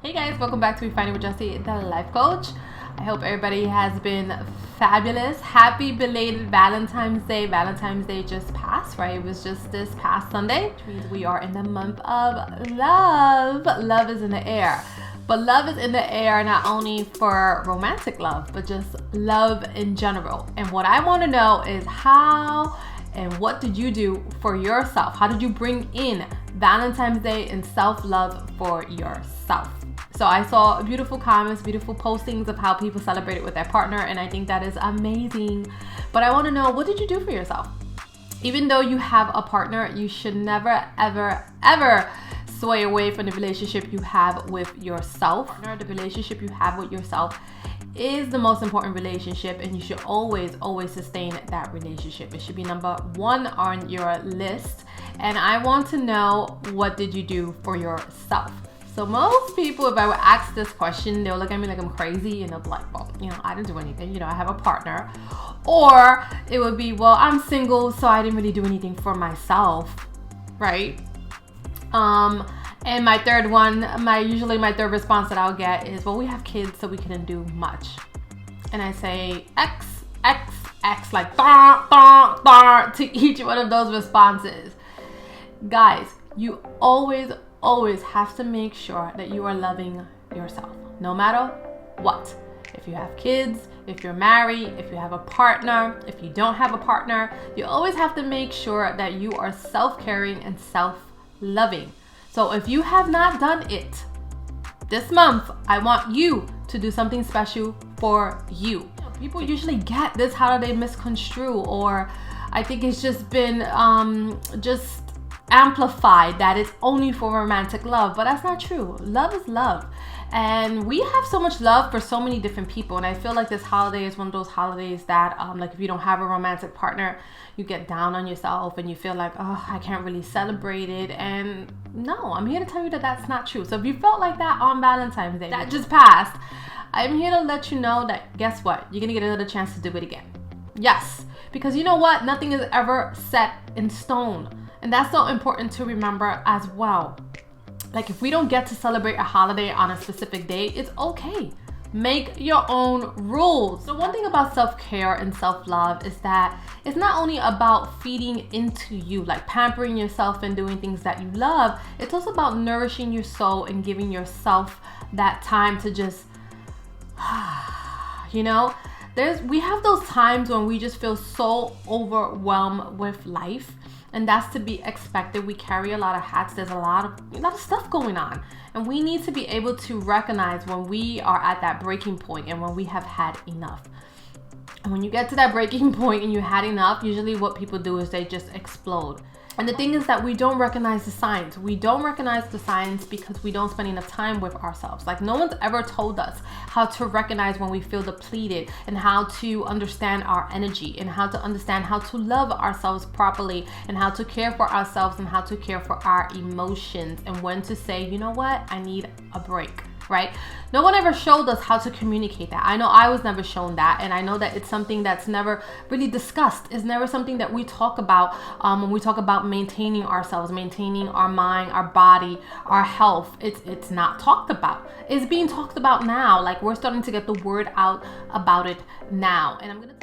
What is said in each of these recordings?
Hey guys, welcome back to Refining with Jessie, the life coach. I hope everybody has been fabulous. Happy belated Valentine's Day. Valentine's Day just passed, right? It was just this past Sunday, which means we are in the month of love. Love is in the air. But love is in the air not only for romantic love, but just love in general. And what I want to know is how and what did you do for yourself? How did you bring in Valentine's Day and self-love for yourself? So I saw beautiful comments, beautiful postings of how people celebrate it with their partner, and I think that is amazing. But I want to know, what did you do for yourself? Even though you have a partner, you should never, ever sway away from the relationship you have with yourself. The relationship you have with yourself is the most important relationship, and you should always sustain that relationship. It should be number one on your list. And I want to know, what did you do for yourself? So most people, if I would ask this question, they'll look at me like I'm crazy, and they'll be like, well, I didn't do anything, I have a partner. Or it would be, well, I'm single, so I didn't really do anything for myself, right? And my third one, usually my third response that I'll get is, well, we have kids, so we couldn't do much. And I say X, like to each one of those responses. Guys, you always have to make sure that you are loving yourself, no matter what. If you have kids, if you're married, if you have a partner, if you don't have a partner, you always have to make sure that you are self-caring and self-loving. So if you have not done it this month, I want you to do something special for you. People usually get this holiday misconstrued, or I think it's just been just amplified that it's only for romantic love, but that's not true. Love is love, and we have so much love for so many different people. And I feel like this holiday is one of those holidays that like if you don't have a romantic partner, you get down on yourself and you feel like, oh, I can't really celebrate it. And no, I'm here to tell you that that's not true. So if you felt like that on Valentine's Day that just passed, I'm here to let you know that, guess what, you're gonna get another chance to do it again. Yes, because you know what, nothing is ever set in stone. And that's so important to remember as well. Like, if we don't get to celebrate a holiday on a specific day, it's okay. Make your own rules. So one thing about self-care and self-love is that it's not only about feeding into you, like pampering yourself and doing things that you love. It's also about nourishing your soul and giving yourself that time to just, we have those times when we just feel so overwhelmed with life. And that's to be expected. We carry a lot of hats. There's a lot of stuff going on. And we need to be able to recognize when we are at that breaking point and when we have had enough. And when you get to that breaking point and you had enough, usually what people do is they just explode. And the thing is that we don't recognize the signs. We don't recognize the signs because we don't spend enough time with ourselves. Like, no one's ever told us how to recognize when we feel depleted, and how to understand our energy, and how to understand how to love ourselves properly, and how to care for ourselves, and how to care for our emotions, and when to say, you know what, I need a break. Right? No one ever showed us how to communicate that. I know I was never shown that, and I know that it's something that's never really discussed. It's never something that we talk about when we talk about maintaining ourselves, maintaining our mind, our body, our health. It's not talked about. It's being talked about now. Like, we're starting to get the word out about it now. And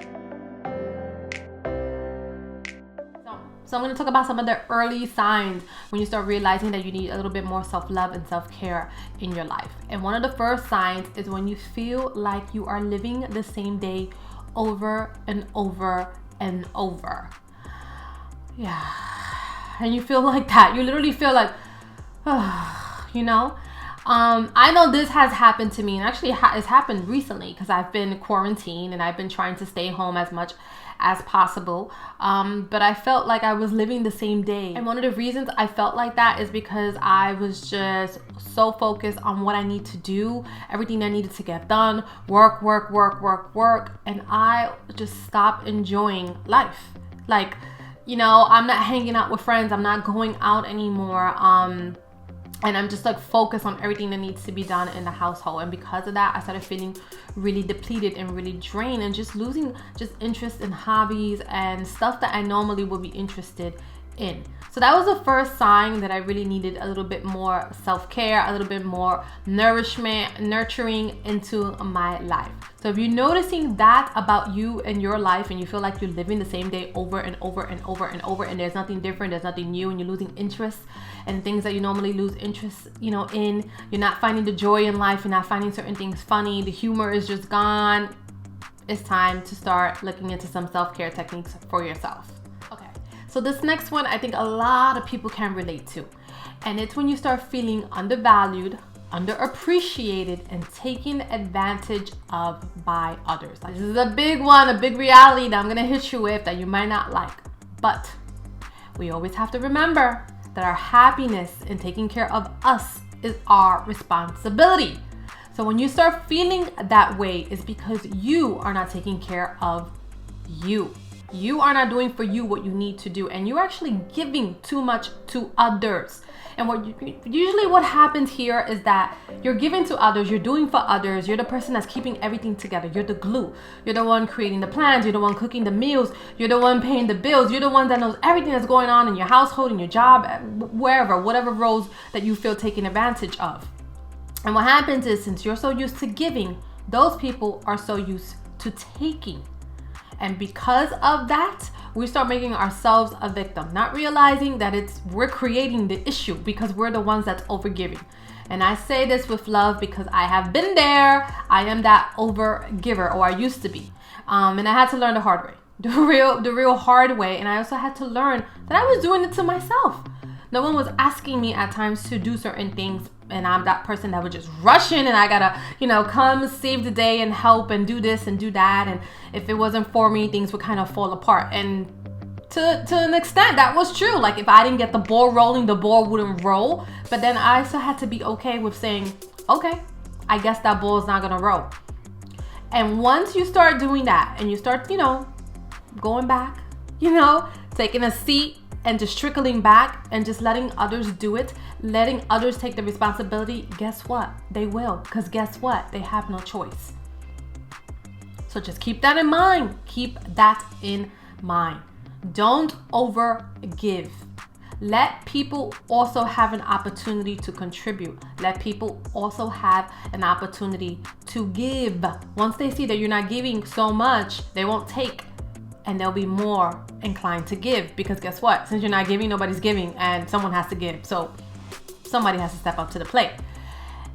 So I'm going to talk about some of the early signs when you start realizing that you need a little bit more self-love and self-care in your life. And one of the first signs is when you feel like you are living the same day over and over and over. Yeah. And you feel like that. You literally feel like, I know this has happened to me, and actually it's happened recently because I've been quarantined and I've been trying to stay home as much as possible, but I felt like I was living the same day. And one of the reasons I felt like that is because I was just so focused on what I need to do, everything I needed to get done, work, and I just stopped enjoying life. Like, I'm not hanging out with friends, I'm not going out anymore, and I'm just like focused on everything that needs to be done in the household. And because of that, I started feeling really depleted and really drained, and just losing just interest in hobbies and stuff that I normally would be interested in. So that was the first sign that I really needed a little bit more self-care, a little bit more nourishment, nurturing into my life. So if you're noticing that about you and your life, and you feel like you're living the same day over and over and over and over, and there's nothing different, there's nothing new, and you're losing interest in things that you normally lose interest, in, you're not finding the joy in life, you're not finding certain things funny, the humor is just gone, it's time to start looking into some self-care techniques for yourself. So this next one, I think a lot of people can relate to. And it's when you start feeling undervalued, underappreciated, and taken advantage of by others. This is a big one, a big reality that I'm gonna hit you with that you might not like. But we always have to remember that our happiness and taking care of us is our responsibility. So when you start feeling that way, it's because you are not taking care of you. You are not doing for you what you need to do, and you're actually giving too much to others. And usually what happens here is that you're giving to others, you're doing for others, you're the person that's keeping everything together, you're the glue, you're the one creating the plans, you're the one cooking the meals, you're the one paying the bills, you're the one that knows everything that's going on in your household, in your job, wherever, whatever roles that you feel taken advantage of. And what happens is, since you're so used to giving, those people are so used to taking. And because of that, we start making ourselves a victim, not realizing that we're creating the issue because we're the ones that's overgiving. And I say this with love because I have been there. I am that overgiver, or I used to be. And I had to learn the hard way, the real hard way. And I also had to learn that I was doing it to myself. No one was asking me at times to do certain things, and I'm that person that would just rush in, and I gotta, come save the day and help and do this and do that. And if it wasn't for me, things would kind of fall apart. And to an extent, that was true. Like, if I didn't get the ball rolling, the ball wouldn't roll. But then I also had to be okay with saying, okay, I guess that ball is not gonna roll. And once you start doing that, and you start, going back, taking a seat, and just trickling back and just letting others do it, letting others take the responsibility, guess what? They will, because guess what? They have no choice. So just keep that in mind. Keep that in mind. Don't overgive. Let people also have an opportunity to contribute. Let people also have an opportunity to give. Once they see that you're not giving so much, they won't take, and they'll be more inclined to give, because guess what? Since you're not giving, nobody's giving, and someone has to give. So somebody has to step up to the plate.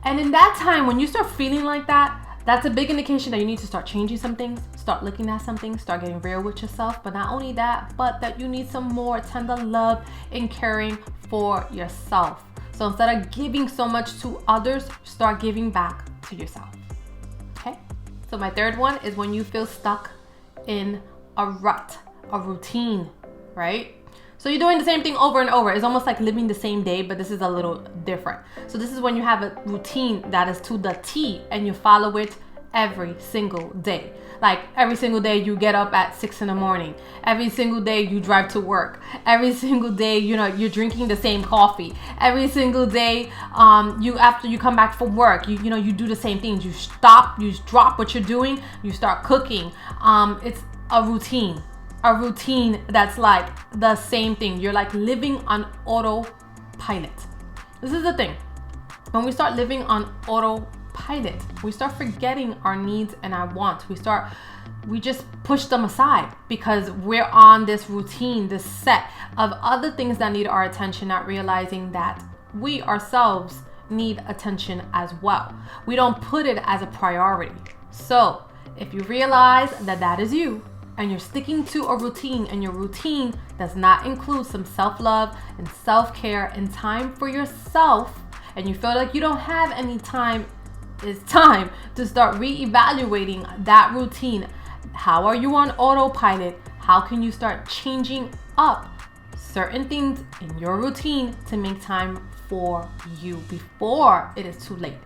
And in that time, when you start feeling like that, that's a big indication that you need to start changing some things, start looking at something, start getting real with yourself. But not only that, but that you need some more tender love and caring for yourself. So instead of giving so much to others, start giving back to yourself. Okay? So my third one is when you feel stuck in a rut, a routine, right? So you're doing the same thing over and over. It's almost like living the same day, but this is a little different. So this is when you have a routine that is to the T, and you follow it every single day. Like every single day you get up at 6 a.m. Every single day you drive to work. Every single day, you're drinking the same coffee. Every single day, after you come back from work, you do the same things. You drop what you're doing, you start cooking. It's a routine that's like the same thing. You're like living on autopilot. This is the thing. When we start living on autopilot, we start forgetting our needs and our wants. We just push them aside because we're on this routine, this set of other things that need our attention, not realizing that we ourselves need attention as well. We don't put it as a priority. So if you realize that is you, and you're sticking to a routine, and your routine does not include some self-love and self-care and time for yourself, and you feel like you don't have any time, it's time to start reevaluating that routine. How are you on autopilot? How can you start changing up certain things in your routine to make time for you before it is too late?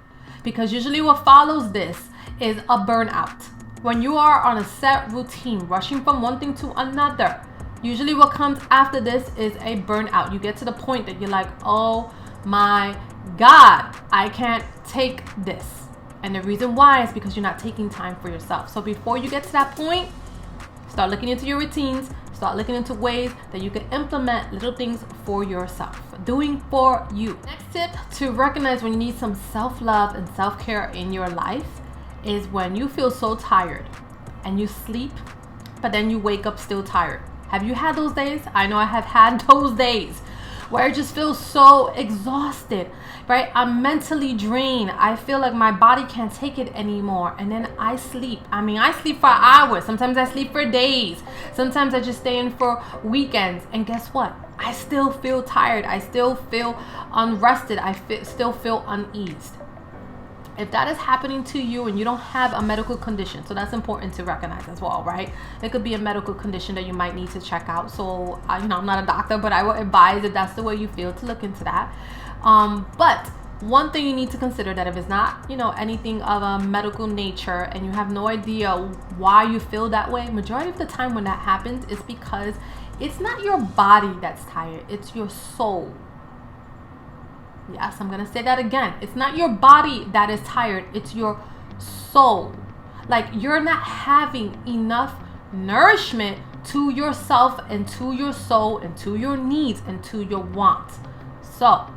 Because usually what follows this is a burnout. When you are on a set routine, rushing from one thing to another, usually what comes after this is a burnout. You get to the point that you're like, oh my God, I can't take this. And the reason why is because you're not taking time for yourself. So before you get to that point, start looking into your routines, start start looking into ways that you can implement little things for yourself, doing for you. Next tip to recognize when you need some self-love and self-care in your life is when you feel so tired and you sleep, but then you wake up still tired. Have you had those days? I know I have had those days where I just feel so exhausted, right? I'm mentally drained. I feel like my body can't take it anymore. And then I sleep. I sleep for hours. Sometimes I sleep for days. Sometimes I just stay in for weekends. And guess what? I still feel tired. I still feel unrested. Still feel uneased. If that is happening to you and you don't have a medical condition, so that's important to recognize as well, right? It could be a medical condition that you might need to check out. So, I'm not a doctor, but I would advise if that's the way you feel to look into that. But one thing you need to consider that if it's not, anything of a medical nature and you have no idea why you feel that way, majority of the time when that happens is because it's not your body that's tired, it's your soul. Yes, I'm going to say that again. It's not your body that is tired. It's your soul. Like you're not having enough nourishment to yourself and to your soul and to your needs and to your wants. So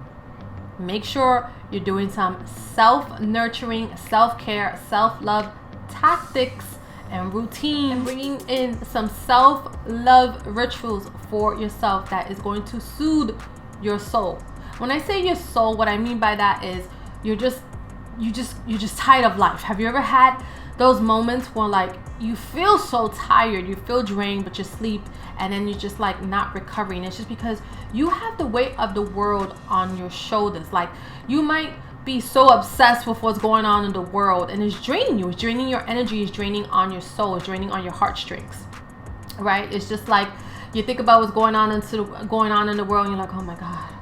make sure you're doing some self-nurturing, self-care, self-love tactics and routine, and bringing in some self-love rituals for yourself that is going to soothe your soul. When I say your soul, what I mean by that is you're just tired of life. Have you ever had those moments where like you feel so tired, you feel drained, but you sleep and then you're just like not recovering? It's just because you have the weight of the world on your shoulders. Like you might be so obsessed with what's going on in the world and it's draining you. It's draining your energy, it's draining on your soul, it's draining on your heartstrings, right? It's just like you think about what's going on in the world and you're like, oh my God.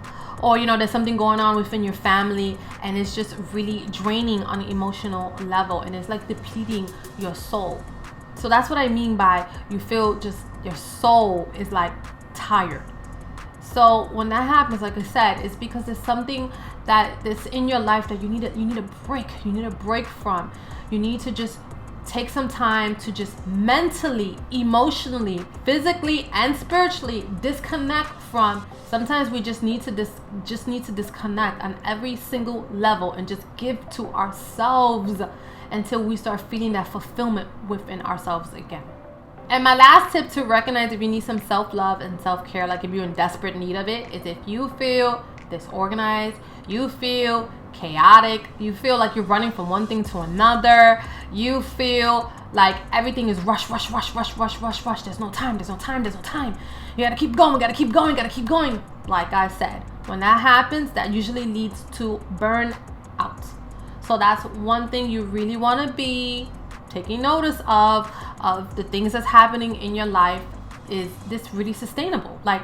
Or, there's something going on within your family and it's just really draining on an emotional level and it's like depleting your soul. So that's what I mean by you feel just your soul is like tired. So when that happens, like I said, it's because there's something that is in your life that you need a break. You need a break from. You need to just take some time to just mentally, emotionally, physically, and spiritually disconnect from. Sometimes we just need to disconnect on every single level and just give to ourselves until we start feeling that fulfillment within ourselves again. And my last tip to recognize if you need some self-love and self-care, like if you're in desperate need of it, is if you feel disorganized, you feel chaotic, you feel like you're running from one thing to another, you feel like everything is rush. There's no time. You gotta keep going. Like I said, when that happens, that usually leads to burnout. So that's one thing you really want to be taking notice of the things that's happening in your life. Is this really sustainable? Like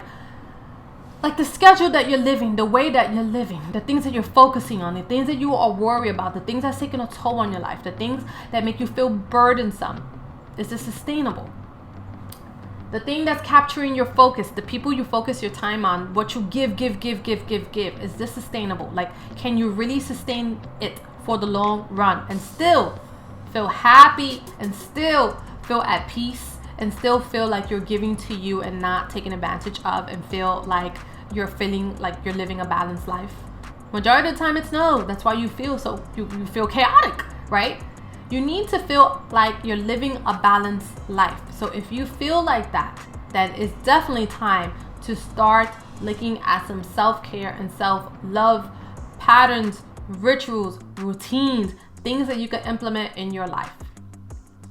the schedule that you're living, the way that you're living, the things that you're focusing on, the things that you are worried about, the things that's taking a toll on your life, the things that make you feel burdensome. Is this sustainable? The thing that's capturing your focus, the people you focus your time on, what you give, is this sustainable? Like, can you really sustain it for the long run and still feel happy and still feel at peace and still feel like you're giving to you and not taking advantage of, and feel like you're feeling like you're living a balanced life? Majority of the time it's no. That's why you feel you feel chaotic, right? You need to feel like you're living a balanced life. So if you feel like that, then it's definitely time to start looking at some self-care and self-love patterns, rituals, routines, things that you can implement in your life.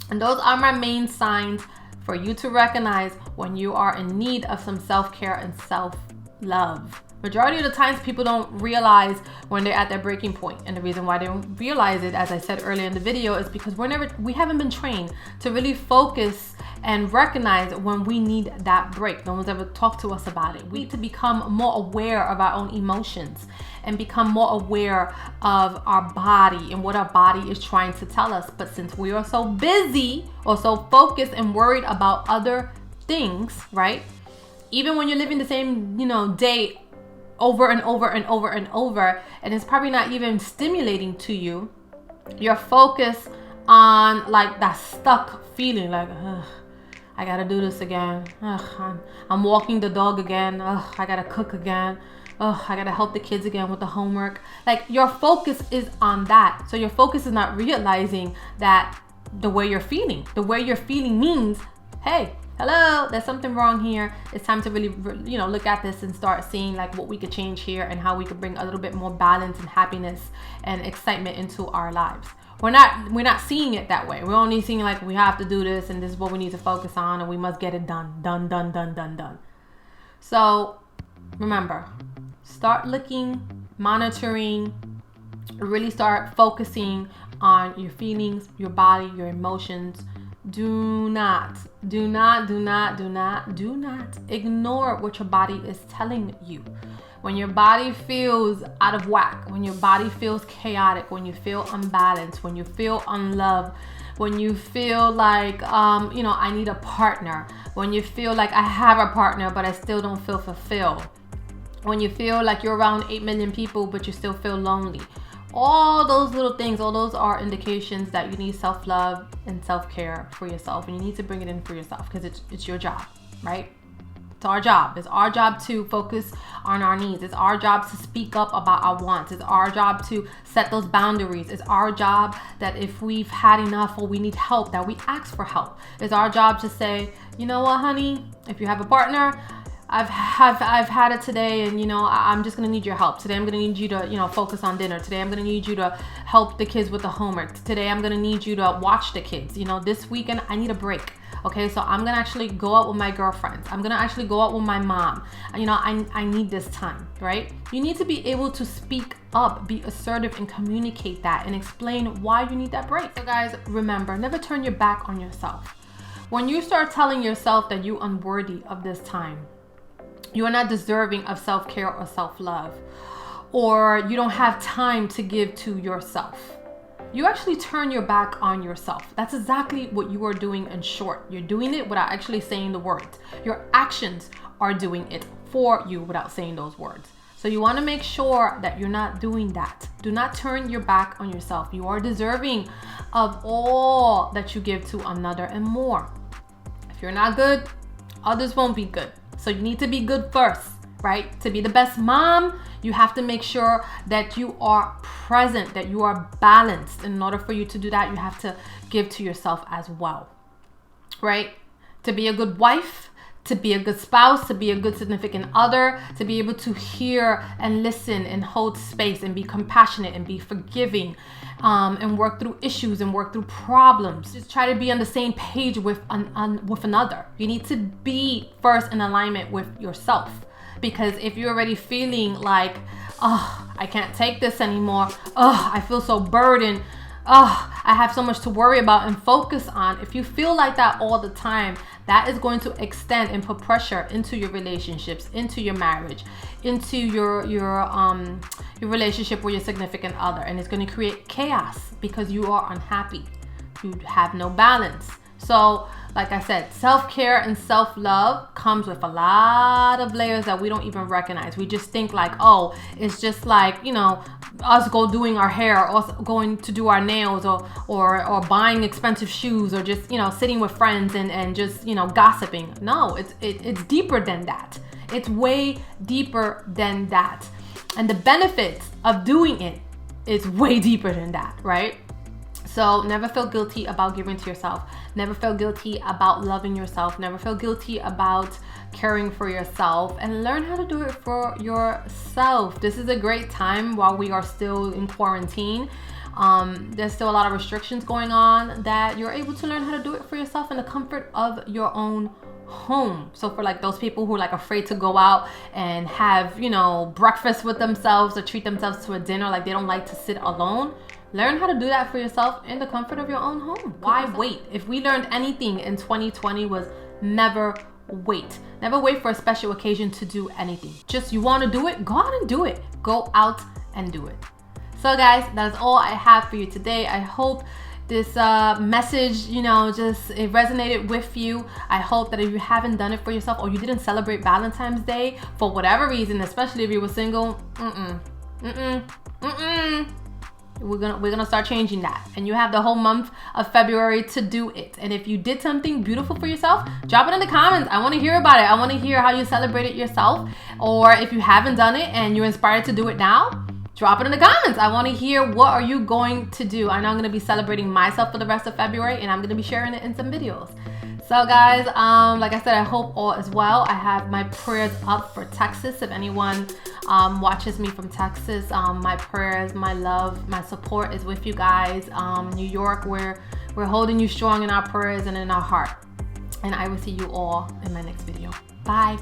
And those are my main signs for you to recognize when you are in need of some self-care and self-love. Majority of the times people don't realize when they're at their breaking point. And the reason why they don't realize it, as I said earlier in the video, is because we haven't been trained to really focus and recognize when we need that break. No one's ever talked to us about it. We need to become more aware of our own emotions and become more aware of our body and what our body is trying to tell us. But since we are so busy or so focused and worried about other things, right? Even when you're living the same, day over and over, and it's probably not even stimulating to you, you're focused on like that stuck feeling, like, ugh, I gotta do this again. Ugh, I'm walking the dog again. Ugh, I gotta cook again. Ugh, I gotta help the kids again with the homework. Like, your focus is on that. So your focus is not realizing that the way you're feeling. The way you're feeling means, hey, hello, there's something wrong here. It's time to really, look at this and start seeing like what we could change here and how we could bring a little bit more balance and happiness and excitement into our lives. We're not seeing it that way. We're only seeing like we have to do this and this is what we need to focus on and we must get it done. Done. So remember, start looking, monitoring, really start focusing on your feelings, your body, your emotions. Do not ignore what your body is telling you. When your body feels out of whack, when your body feels chaotic, when you feel unbalanced, when you feel unloved, when you feel like, I need a partner, when you feel like I have a partner, but I still don't feel fulfilled, when you feel like you're around 8 million people, but you still feel lonely. All those little things, all those are indications that you need self-love and self-care for yourself. And you need to bring it in for yourself because it's your job, right? It's our job. It's our job to focus on our needs. It's our job to speak up about our wants. It's our job to set those boundaries. It's our job that if we've had enough or we need help, that we ask for help. It's our job to say, you know what, honey, if you have a partner, I've had it today and I'm just gonna need your help. Today I'm gonna need you to focus on dinner. Today I'm gonna need you to help the kids with the homework. Today I'm gonna need you to watch the kids. This weekend I need a break. Okay, so I'm gonna actually go out with my girlfriends. I'm gonna actually go out with my mom. I need this time, right? You need to be able to speak up, be assertive and communicate that and explain why you need that break. So guys, remember, never turn your back on yourself. When you start telling yourself that you're unworthy of this time, you are not deserving of self-care or self-love, or you don't have time to give to yourself, you actually turn your back on yourself. That's exactly what you are doing in short. You're doing it without actually saying the words. Your actions are doing it for you without saying those words. So you want to make sure that you're not doing that. Do not turn your back on yourself. You are deserving of all that you give to another and more. If you're not good, others won't be good. So you need to be good first, right? To be the best mom, you have to make sure that you are present, that you are balanced. In order for you to do that, you have to give to yourself as well, right? To be a good wife, to be a good spouse, to be a good significant other, to be able to hear and listen and hold space and be compassionate and be forgiving, and work through issues and work through problems. Just try to be on the same page with another. You need to be first in alignment with yourself, because if you're already feeling like, oh, I can't take this anymore, oh, I feel so burdened, oh, I have so much to worry about and focus on. If you feel like that all the time, that is going to extend and put pressure into your relationships, into your marriage, into your relationship with your significant other, and it's going to create chaos because you are unhappy. You have no balance. So, like I said, self-care and self-love comes with a lot of layers that we don't even recognize. We just think like, oh, it's just like, us doing our hair, or us going to do our nails, or buying expensive shoes, or just, sitting with friends and just, gossiping. No, it's deeper than that. It's way deeper than that. And the benefits of doing it is way deeper than that, right? So never feel guilty about giving to yourself. Never feel guilty about loving yourself. Never feel guilty about caring for yourself, and learn how to do it for yourself. This is a great time while we are still in quarantine. There's still a lot of restrictions going on, that you're able to learn how to do it for yourself in the comfort of your own home. So for like those people who are like afraid to go out and have, breakfast with themselves or treat themselves to a dinner, like they don't like to sit alone, learn how to do that for yourself in the comfort of your own home. Why wait? If we learned anything in 2020 was never wait. Never wait for a special occasion to do anything. Just, you want to do it? Go out and do it. Go out and do it. So guys, that is all I have for you today. I hope this message, just it resonated with you. I hope that if you haven't done it for yourself, or you didn't celebrate Valentine's Day for whatever reason, especially if you were single, We're gonna start changing that, and you have the whole month of February to do it. And if you did something beautiful for yourself, drop it in the comments. I want to hear about it. I want to hear how you celebrated yourself, or if you haven't done it and you're inspired to do it now, drop it in the comments. I want to hear, what are you going to do? I know I'm going to be celebrating myself for the rest of February, and I'm going to be sharing it in some videos. So guys, like I said, I hope all is well. I have my prayers up for Texas. If anyone watches me from Texas, my prayers, my love, my support is with you guys. New York, we're holding you strong in our prayers and in our heart. And I will see you all in my next video. Bye.